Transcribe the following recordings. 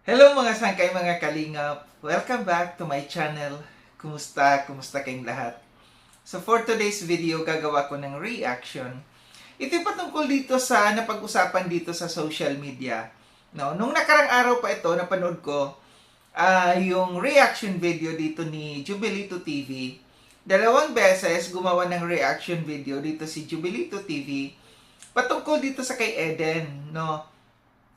Hello mga sangkay, mga kalingap. Welcome back to my channel. Kumusta? Kumusta kayong lahat? So for today's video, gagawa ko ng reaction. Ito patungkol dito sa napag-usapan dito sa social media. No, nung nakarang araw pa ito, napanood ko yung reaction video dito ni Jubilito TV. Dalawang beses gumawa ng reaction video dito si Jubilito TV patungkol dito sa kay Eden, no?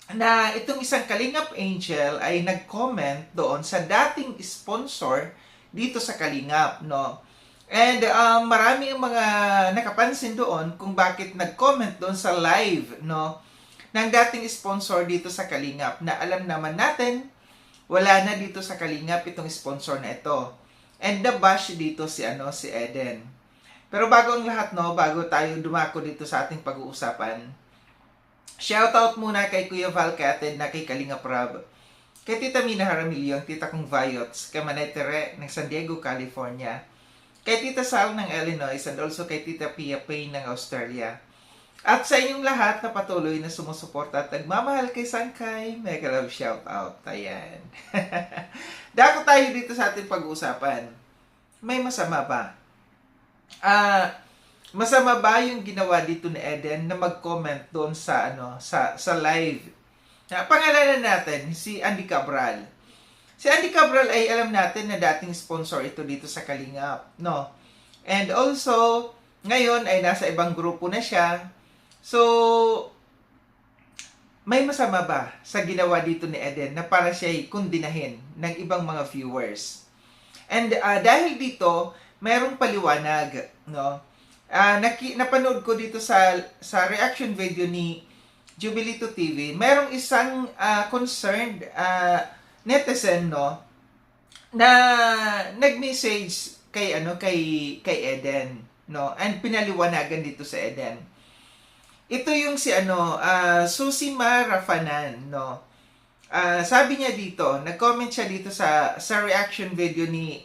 Na itong isang Kalingap Angel ay nag-comment doon sa dating sponsor dito sa Kalingap, no? And marami ang mga nakapansin doon kung bakit nag-comment doon sa live, no? Ng dating sponsor dito sa Kalingap na alam naman natin wala na dito sa Kalingap itong sponsor na ito. And the bash dito si Eden. Pero bago ang lahat, no, bago tayo dumako dito sa ating pag-uusapan, shoutout muna kay Kuya Val Cated na kay Kalinga Prab, kay Tita Mina Haramillo, Tita Kong Viots, kay Manetere ng San Diego, California, kay Tita Sal ng Illinois, and also kay Tita Pia Payne ng Australia. At sa inyong lahat na patuloy na sumusuporta at nagmamahal kay Sangkay, mega love shoutout. Ayan. Dako tayo dito sa ating pag-uusapan. May masama ba? Masama ba yung ginawa dito ni Eden na mag-comment doon sa sa live? Pangalanan natin si Andy Cabral. Si Andy Cabral ay alam natin na dating sponsor ito dito sa Kalingap, no? And also ngayon ay nasa ibang grupo na siya. So may masama ba sa ginawa dito ni Eden na para siya ay kundinahin ng ibang mga viewers? And dahil dito, mayroong paliwanag, no? Napanood ko dito sa reaction video ni Jubilito TV, mayroong isang concerned netizen, no, na nag-message kay kay Eden, no, and pinaliwanagan dito sa Eden. Ito yung si Susima Rafanan, no. Sabi niya dito, nag-comment siya dito sa reaction video ni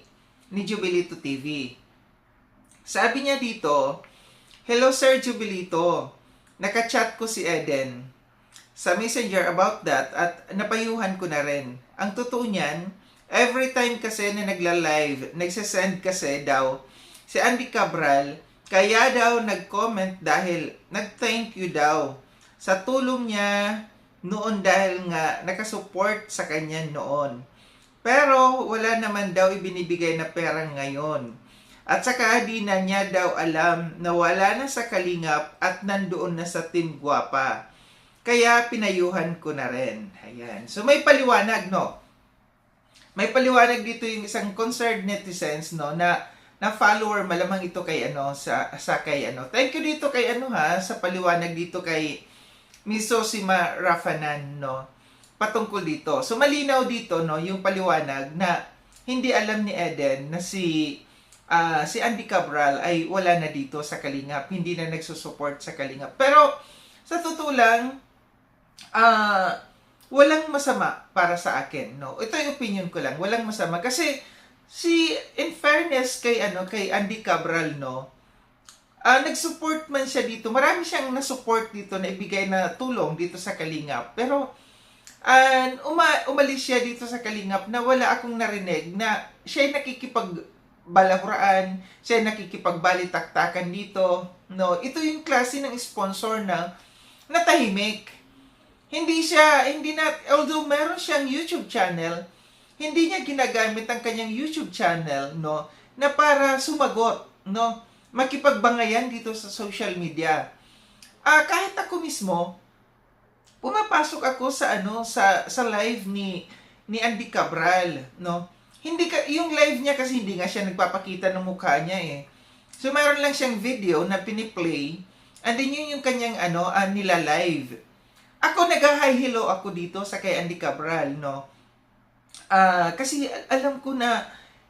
Jubilito TV. Sabi niya dito, "Hello Sir Jubilito, nakachat ko si Eden sa messenger about that at napayuhan ko na rin. Ang totoo niyan, every time kasi na nagla-live, nagsasend kasi daw si Andy Cabral, kaya daw nag-comment dahil nag-thank you daw sa tulong niya noon dahil nga nakasupport sa kanya noon. Pero wala naman daw ibinibigay na pera ngayon. At saka di na niya daw alam na wala na sa Kalingap at nandoon na sa Team Guapa. Kaya pinayuhan ko na rin." Ayan. So may paliwanag, no? May paliwanag dito yung isang concerned netizens, no, na follower malamang ito kay Thank you dito kay sa paliwanag dito kay Miss Susima Rafanan, no, patungkol dito. So malinaw dito, no, yung paliwanag na hindi alam ni Eden na si Andy Cabral ay wala na dito sa Kalingap, hindi na nagsusupport sa Kalingap. Pero sa totoo lang, walang masama para sa akin, no. Ito yung opinion ko lang, walang masama kasi in fairness kay Andy Cabral, no, nag-support man siya dito. Marami siyang na-support dito na ibigay na tulong dito sa Kalingap. Pero umalis siya dito sa Kalingap na wala akong narinig na siya ay nakikipagbalahuraan, siya ay nakikipagbalitaktakan dito, no. Ito yung klase ng sponsor na natahimik. Although meron siyang YouTube channel, hindi niya ginagamit ang kanyang YouTube channel, no, na para sumagot, no, makipagbangayan dito sa social media. Kahit ako mismo, pumapasok ako sa live ni Andy Cabral, no. Yung live niya kasi hindi nga siya nagpapakita ng mukha niya eh. So mayroon lang siyang video na piniplay, and then yun yung kanyang nila live. Ako nag-hi hello ako dito sa kay Andy Cabral, no. Kasi alam ko na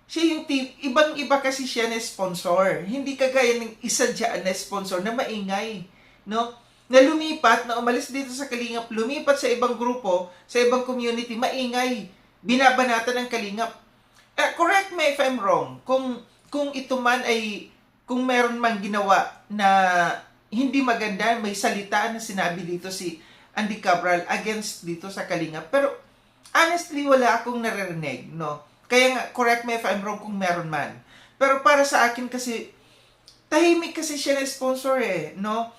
siya yung ibang-iba kasi siya na sponsor. Hindi kagaya ng isa dyan na sponsor na maingay, no? Na lumipat, na umalis dito sa Kalingap, lumipat sa ibang grupo, sa ibang community, maingay. Binabanatan ng Kalingap. Correct me if I'm wrong. Kung ito man ay, kung meron man ginawa na hindi maganda, may salita na sinabi dito si Andy Cabral against dito sa Kalingap. Pero honestly, wala akong naririnig, no? Kaya nga, correct me if I'm wrong kung meron man. Pero para sa akin kasi, tahimik kasi siya na sponsor no?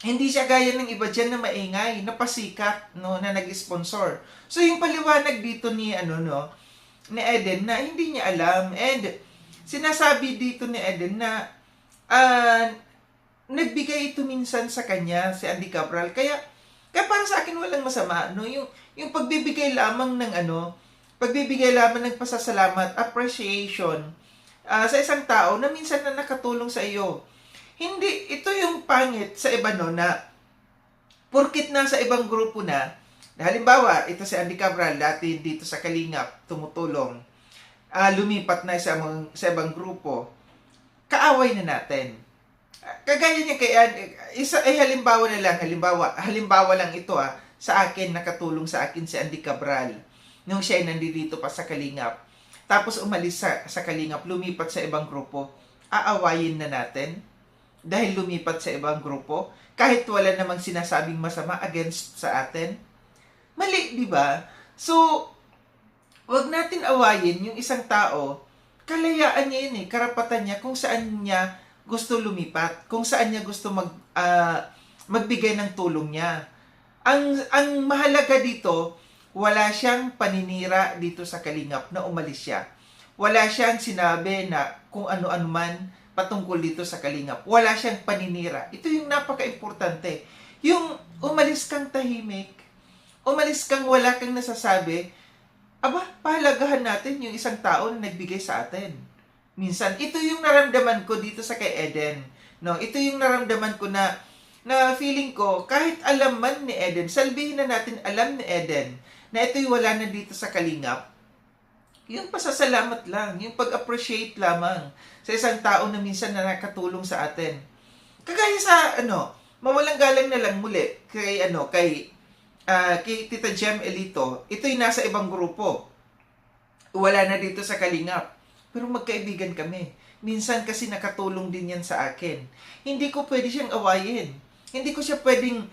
Hindi siya gaya ng iba dyan na maingay, na pasikat, no, na nag-sponsor. So, yung paliwanag dito ni, ni Eden na hindi niya alam. And, sinasabi dito ni Eden na, nagbigay ito minsan sa kanya, si Andy Cabral. Kaya para sa akin walang masama, no? Yung pagbibigay lamang ng pagbibigay lamang ng pasasalamat, appreciation, sa isang tao na minsan na nakatulong sa iyo. Hindi, ito yung pangit sa iba, no, na porkit nasa ibang grupo na halimbawa, ito si Andy Cabral, dati dito sa Kalingap, tumutulong, lumipat na sa ibang grupo, kaaway na natin. Kagaya niya kay halimbawa na lang, halimbawa lang ito sa akin, nakatulong sa akin si Andy Cabral nung siya ay nandito pa sa Kalingap. Tapos umalis sa Kalingap, lumipat sa ibang grupo, aawayin na natin dahil lumipat sa ibang grupo kahit wala namang sinasabing masama against sa atin. Mali, di ba? So, wag natin awayin yung isang tao, kalayaan niya yun karapatan niya kung saan niya gusto lumipat, kung saan niya gusto magbigay ng tulong niya. Ang mahalaga dito, wala siyang paninira dito sa Kalingap na umalis siya. Wala siyang sinabi na kung ano-ano man patungkol dito sa Kalingap. Wala siyang paninira. Ito yung napaka-importante. Yung umalis kang tahimik, umalis kang wala kang nasasabi, pahalagahan natin yung isang tao na nagbigay sa atin. Minsan, ito yung naramdaman ko dito sa kay Eden. No, ito yung naramdaman ko na feeling ko, kahit alam man ni Eden, salbihin na natin alam ni Eden, na ito'y wala na dito sa Kalingap, yung pasasalamat lang, yung pag-appreciate lamang sa isang tao na minsan na nakatulong sa atin. Kagaya sa, mawalang galang na lang muli, kay Tita Jem Elito, ito'y nasa ibang grupo. Wala na dito sa Kalingap. Pero magkaibigan kami. Minsan kasi nakatulong din yan sa akin. Hindi ko pwede siyang awayin. Hindi ko siya pwedeng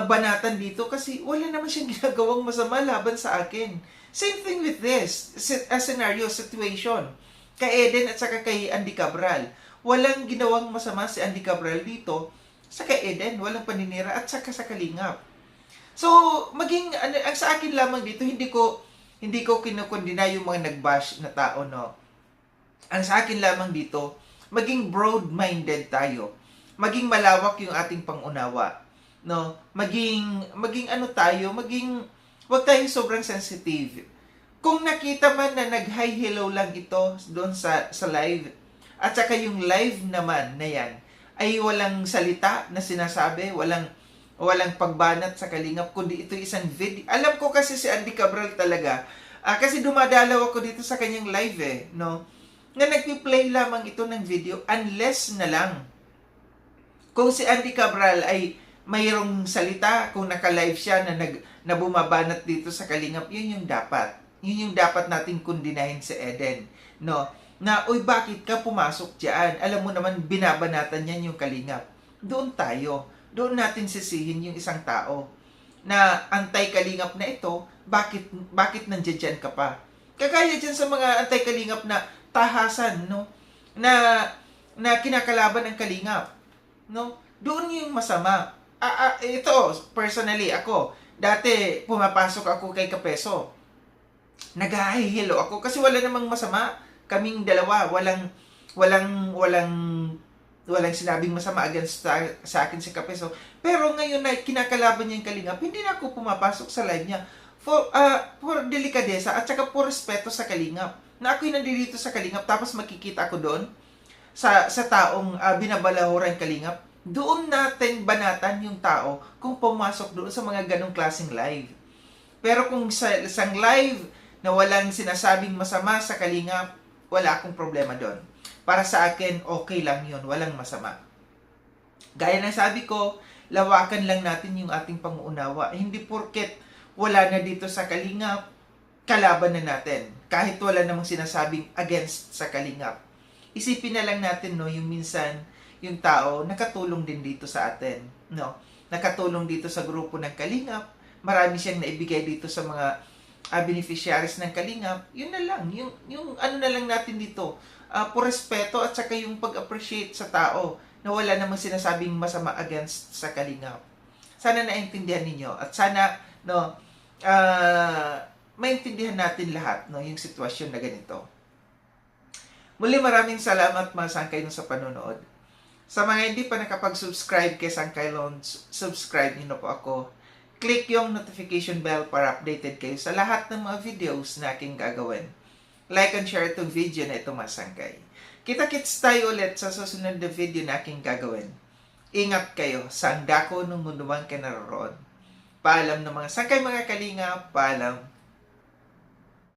banatan dito kasi wala naman siyang ginagawang masama laban sa akin. Same thing with this scenario, situation. Kay Eden at saka kay Andy Cabral. Walang ginawang masama si Andy Cabral dito sa kay Eden. Walang paninira at saka sa Kalingap. So, ang sa akin lamang dito, hindi ko kinukondina yung mga nag-bash na tao, no. Ang sa akin lamang dito, maging broad-minded tayo. Maging malawak yung ating pangunawa. No? Maging wag tayong sobrang sensitive. Kung nakita man na nag-hi hello lang ito doon sa live, at saka yung live naman na yan, ay walang salita na sinasabi, walang pagbanat sa Kalingap, kundi ito isang video. Alam ko kasi si Andy Cabral talaga, kasi dumadalaw ako dito sa kanyang live no? Na nagpi-play lamang ito ng video unless na lang kung si Andy Cabral ay mayroong salita, kung naka-live siya na bumabanat dito sa Kalingap, yun yung dapat. Yun yung dapat nating kundinahin si Eden. No? Na, bakit ka pumasok dyan? Alam mo naman, binabanatan yan yung Kalingap. Doon tayo. Doon natin sisihin yung isang tao na anti-Kalingap na ito, bakit nandiyan dyan ka pa? Kagaya dyan sa mga anti-Kalingap na tahasan, no? Na kinakalaban ng Kalingap. No? Doon yung masama. Ito, personally, ako, dati pumapasok ako kay Kapeso. Nag-hi-hello ako kasi wala namang masama. Kaming dalawa, walang sinabing masama against sa akin si Kapeso. Pero ngayon na kinakalaban niya yung Kalingap, hindi na ako pumapasok sa live niya for delikadesa at saka for respeto sa Kalingap. Na ako'y nandito sa Kalingap tapos makikita ko doon sa taong binabalahuran Kalingap. Doon natin banatan yung tao kung pumasok doon sa mga ganong klaseng live. Pero kung sa isang live na walang sinasabing masama sa Kalingap, wala akong problema doon. Para sa akin, okay lang yun. Walang masama. Gaya ng sabi ko, lawakan lang natin yung ating panguunawa. Hindi porket wala na dito sa Kalingap, kalaban na natin. Kahit wala namang sinasabing against sa Kalingap. Isipin na lang natin, no, yung minsan, yung tao, nakatulong din dito sa atin. No? Nakatulong dito sa grupo ng Kalingap. Marami siyang naibigay dito sa mga beneficiaries ng Kalingap, yun na lang. Yung ano na lang natin dito, por respeto at saka yung pag-appreciate sa tao na wala namang sinasabing masama against sa Kalingap. Sana naintindihan ninyo at sana no maintindihan natin lahat no yung sitwasyon na ganito. Muli maraming salamat mga Sangkay sa panonood. Sa mga hindi pa nakapag-subscribe kay Sangkay Loans, subscribe niyo na po ako. Click yung notification bell para updated kayo sa lahat ng mga videos na aking gagawin. Like and share itong video na ito mga Sangkay. Kita-kits tayo ulit sa susunod na video na aking gagawin. Ingat kayo sa ang dako ng mundo man kayo naroon. Paalam ng mga Sangkay mga Kalinga, paalam.